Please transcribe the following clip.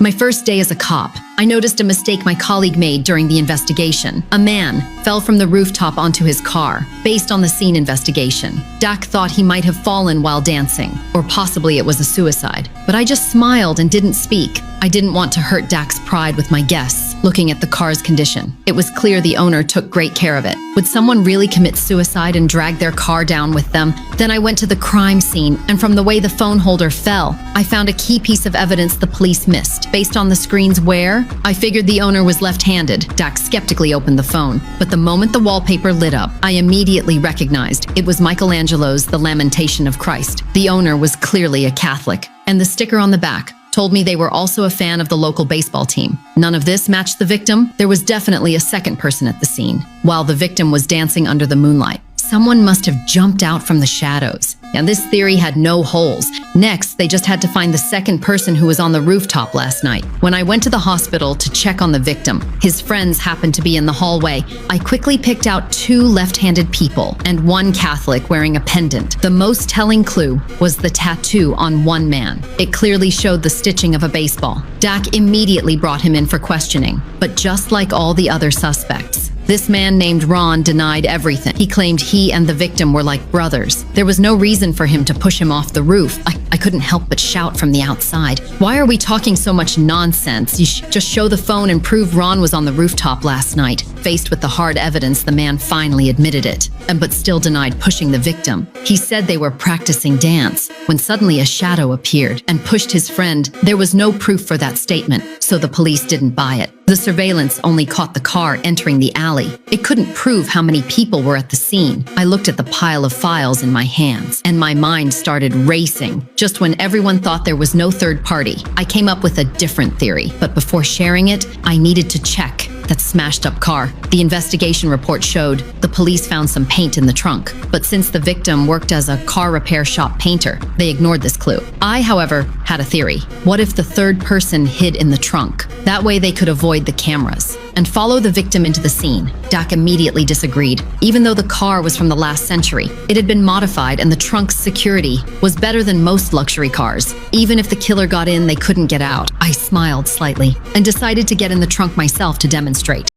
My first day as a cop, I noticed a mistake my colleague made during the investigation. A man fell from the rooftop onto his car. Based on the scene investigation, Dak thought he might have fallen while dancing, or possibly it was a suicide. But I just smiled and didn't speak. I didn't want to hurt Dak's pride with my guests, looking at the car's condition. It was clear the owner took great care of it. Would someone really commit suicide and drag their car down with them? Then I went to the crime scene, and from the way the phone holder fell, I found a key piece of evidence the police missed. Based on the screen's wear, I figured the owner was left-handed. Dak skeptically opened the phone, but the moment the wallpaper lit up, I immediately recognized it was Michelangelo's The Lamentation of Christ. The owner was clearly a Catholic, and the sticker on the back told me they were also a fan of the local baseball team. None of this matched the victim. There was definitely a second person at the scene. While the victim was dancing under the moonlight, someone must have jumped out from the shadows. And this theory had no holes. Next, they just had to find the second person who was on the rooftop last night. When I went to the hospital to check on the victim, his friends happened to be in the hallway. I quickly picked out 2 left-handed people and 1 Catholic wearing a pendant. The most telling clue was the tattoo on one man. It clearly showed the stitching of a baseball. Dak immediately brought him in for questioning, but just like all the other suspects, this man named Ron denied everything. He claimed he and the victim were like brothers. There was no reason for him to push him off the roof. I couldn't help but shout from the outside, "Why are we talking so much nonsense? You should just show the phone and prove Ron was on the rooftop last night." Faced with the hard evidence, the man finally admitted it, but still denied pushing the victim. He said they were practicing dance when suddenly a shadow appeared and pushed his friend. There was no proof for that statement, so the police didn't buy it. The surveillance only caught the car entering the alley. It couldn't prove how many people were at the scene. I looked at the pile of files in my hands, and my mind started racing. Just when everyone thought there was no third party, I came up with a different theory. But before sharing it, I needed to check that smashed up car. The investigation report showed the police found some paint in the trunk, but since the victim worked as a car repair shop painter, they ignored this clue. I, however, had a theory. What if the third person hid in the trunk? That way they could avoid the cameras and follow the victim into the scene. Dak immediately disagreed. Even though the car was from the last century, it had been modified and the trunk's security was better than most luxury cars. Even if the killer got in, they couldn't get out. I smiled slightly and decided to get in the trunk myself to demonstrate.